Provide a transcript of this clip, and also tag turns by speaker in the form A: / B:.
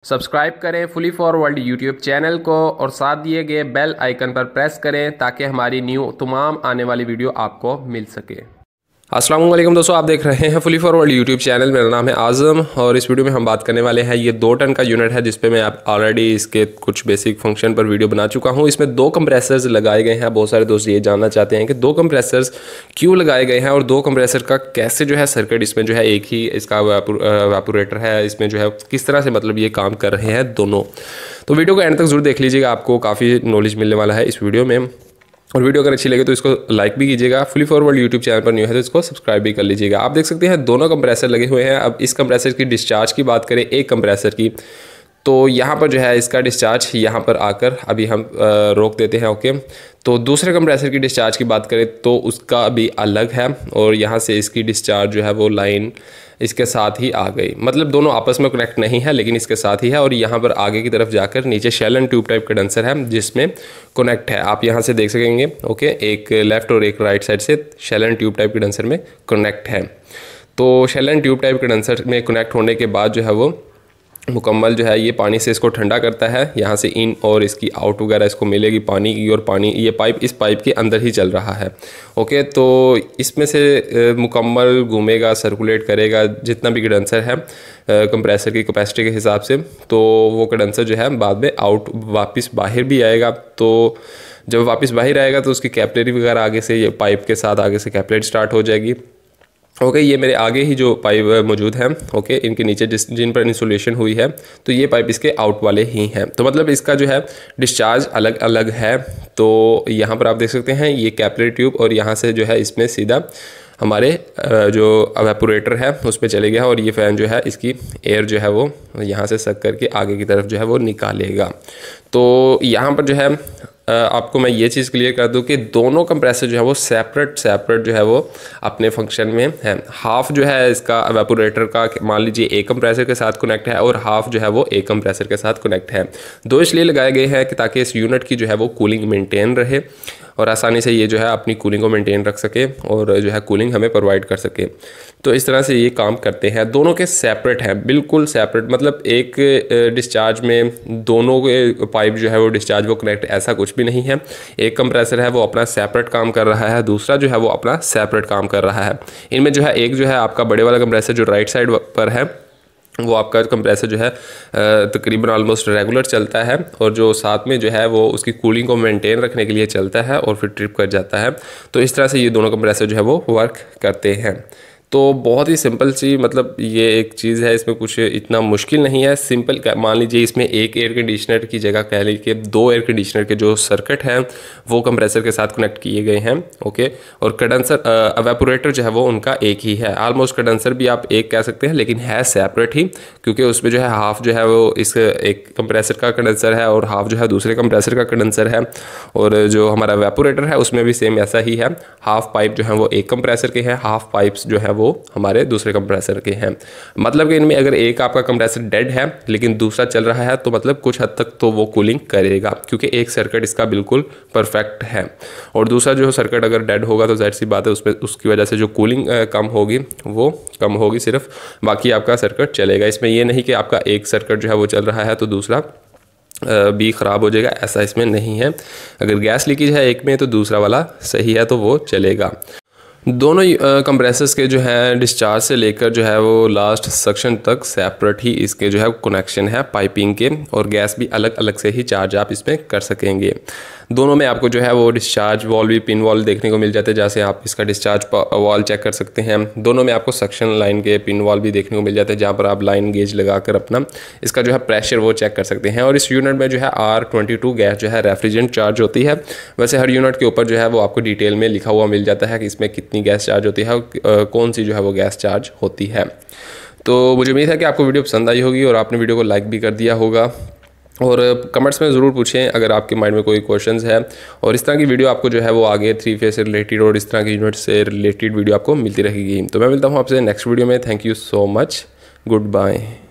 A: Subscribe करें fully forward YouTube channel को और साथ दिए गए बेल आइकन पर प्रेस करें ताकि हमारी न्यू तमाम आने वाली वीडियो आपको मिल सके। अस्सलाम वालेकुम दोस्तों, आप देख रहे हैं फुली फॉरवर्ड यूट्यूब चैनल। मेरा नाम है आज़म और इस वीडियो में हम बात करने वाले हैं, ये 2 टन का यूनिट है जिस पे मैं ऑलरेडी इसके कुछ बेसिक फंक्शन पर वीडियो बना चुका हूँ। इसमें 2 कंप्रेसर्स लगाए गए हैं। बहुत सारे दोस्त ये जानना चाहते हैं कि 2 कंप्रेसर्स क्यों लगाए गए हैं और 2 कंप्रेसर का कैसे जो है सर्किट, इसमें जो है एक ही इसका वेपोरेटर है, इसमें जो है किस तरह से मतलब ये काम कर रहे हैं दोनों। तो वीडियो को एंड तक जरूर देख लीजिएगा, आपको काफ़ी नॉलेज मिलने वाला है इस वीडियो में। और वीडियो अगर अच्छी लगे तो इसको लाइक भी कीजिएगा। फुली फॉरवर्ड यूट्यूब चैनल पर न्यू है तो इसको सब्सक्राइब भी कर लीजिएगा। आप देख सकते हैं दोनों कंप्रेसर लगे हुए हैं। अब इस कंप्रेसर की डिस्चार्ज की बात करें, एक कंप्रेसर की, तो यहाँ पर जो है इसका डिस्चार्ज यहाँ पर आकर अभी हम रोक देते हैं। ओके, तो दूसरे कंप्रेसर की डिस्चार्ज की बात करें तो उसका भी अलग है और यहाँ से इसकी डिस्चार्ज जो है वो लाइन इसके साथ ही आ गई, मतलब दोनों आपस में कनेक्ट नहीं है लेकिन इसके साथ ही है। और यहाँ पर आगे की तरफ जाकर नीचे shell and tube type condenser है जिसमें कनेक्ट है, आप यहाँ से देख सकेंगे। ओके, एक लेफ़्ट और एक राइट साइड से shell and tube type condenser में कनेक्ट है। तो shell and tube type condenser में कनेक्ट होने के बाद जो है वो मुकम्मल जो है ये पानी से इसको ठंडा करता है। यहाँ से इन और इसकी आउट वगैरह इसको मिलेगी पानी की, और पानी ये पाइप इस पाइप के अंदर ही चल रहा है। ओके, तो इसमें से मुकम्मल घूमेगा, सर्कुलेट करेगा जितना भी कंडेंसर है कंप्रेसर की कैपेसिटी के हिसाब से। तो वो कंडेंसर जो है बाद में आउट वापस बाहर भी आएगा। तो जब वापस बाहर आएगा तो उसकी कैपिलरी वगैरह आगे से, ये पाइप के साथ आगे से कैपिलरी स्टार्ट हो जाएगी। ओके, ये मेरे आगे ही जो पाइप मौजूद हैं, ओके, इनके नीचे जिन पर इंसुलेशन हुई है, तो ये पाइप इसके आउट वाले ही हैं। तो मतलब इसका जो है डिस्चार्ज अलग अलग है। तो यहाँ पर आप देख सकते हैं ये कैपिलरी ट्यूब, और यहाँ से जो है इसमें सीधा हमारे जो वेपोरेटर है उस पर चले गया, और ये फ़ैन जो है इसकी एयर जो है वो यहाँ से सक करके आगे की तरफ जो है वो निकालेगा। तो यहाँ पर जो है आपको मैं ये चीज़ क्लियर कर दूं कि दोनों कंप्रेसर जो है वो सेपरेट जो है वो अपने फंक्शन में है। हाफ जो है इसका वेपोरेटर का मान लीजिए एक कंप्रेसर के साथ कनेक्ट है और हाफ जो है वो एक कंप्रेसर के साथ कनेक्ट है। 2 इसलिए लगाए गए हैं कि ताकि इस यूनिट की जो है वो कूलिंग मेंटेन रहे और आसानी से ये जो है अपनी कूलिंग को मेंटेन रख सके और जो है कूलिंग हमें प्रोवाइड कर सके। तो इस तरह से ये काम करते हैं। दोनों के सेपरेट हैं, बिल्कुल सेपरेट, मतलब एक डिस्चार्ज में दोनों के पाइप जो है वो डिस्चार्ज वो कनेक्ट, ऐसा कुछ भी नहीं है। एक कंप्रेसर है वो अपना सेपरेट काम कर रहा है, दूसरा जो है वो अपना सेपरेट काम कर रहा है। इनमें जो है एक जो है आपका बड़े वाला कंप्रेसर जो राइट साइड पर है वो आपका कंप्रेसर जो है तकरीबन ऑलमोस्ट रेगुलर चलता है, और जो साथ में जो है वो उसकी कूलिंग को मेंटेन रखने के लिए चलता है और फिर ट्रिप कर जाता है। तो इस तरह से ये दोनों कंप्रेसर जो है वो वर्क करते हैं। तो बहुत ही सिंपल सी मतलब ये एक चीज़ है, इसमें कुछ इतना मुश्किल नहीं है, सिंपल। मान लीजिए इसमें एक एयर कंडीशनर की जगह कह लीजिए 2 एयर कंडीशनर के जो सर्किट हैं वो कंप्रेसर के साथ कनेक्ट किए गए हैं। ओके, और कंडेंसर एवेपोरेटर जो है वो उनका एक ही है। ऑलमोस्ट कंडेंसर भी आप एक कह सकते हैं लेकिन है सेपरेट ही, क्योंकि उसमें जो है हाफ जो है वो इस एक कंप्रेसर का कंडेंसर है और हाफ जो है दूसरे कंप्रेसर का कंडेंसर है। और जो हमारा वेपोरेटर है उसमें भी सेम ऐसा ही है, हाफ पाइप जो है वो एक कंप्रेसर के हैं, हाफ पाइप्स जो है वो हमारे दूसरे कंप्रेसर के हैं। मतलब कि इनमें अगर एक आपका कंप्रेसर डेड है लेकिन दूसरा चल रहा है तो मतलब कुछ हद तक तो वो कूलिंग करेगा, क्योंकि एक सर्किट इसका बिल्कुल परफेक्ट है। और दूसरा जो सर्किट अगर डेड होगा तो जाहिर सी बात है उसमें उसकी वजह से जो कूलिंग कम होगी वो कम होगी सिर्फ, बाकी आपका सर्किट चलेगा। इसमें ये नहीं कि आपका एक सर्किट जो है वो चल रहा है तो दूसरा भी ख़राब हो जाएगा, ऐसा इसमें नहीं है। अगर गैस लीकेज है एक में तो दूसरा वाला सही है तो वो चलेगा। दोनों कंप्रेसर्स के जो है डिस्चार्ज से लेकर जो है वो लास्ट सक्शन तक सेपरेट ही इसके जो है कनेक्शन है पाइपिंग के, और गैस भी अलग अलग से ही चार्ज आप इसमें कर सकेंगे। दोनों में आपको जो है वो डिस्चार्ज वॉल भी, पिन वॉल देखने को मिल जाते हैं, जैसे आप इसका डिस्चार्ज वॉल चेक कर सकते हैं। दोनों में आपको सक्शन लाइन के पिन वॉल भी देखने को मिल जाते हैं जहाँ पर आप लाइन गेज लगाकर अपना इसका जो है प्रेशर वो चेक कर सकते हैं। और इस यूनिट में जो है R22 गैस जो है रेफ्रिजरेंट चार्ज होती है। वैसे हर यूनिट के ऊपर जो है वो आपको डिटेल में लिखा हुआ मिल जाता है कि इसमें कितनी गैस चार्ज होती है, कौन सी जो है वो गैस चार्ज होती है। तो मुझे उम्मीद है कि आपको वीडियो पसंद आई होगी और आपने वीडियो को लाइक भी कर दिया होगा। और कमेंट्स में ज़रूर पूछें अगर आपके माइंड में कोई क्वेश्चंस है, और इस तरह की वीडियो आपको जो है वो आगे 3 फेज से रिलेटेड और इस तरह की यूनिट से रिलेटेड वीडियो आपको मिलती रहेगी। तो मैं मिलता हूँ आपसे नेक्स्ट वीडियो में। Thank you so much, good bye.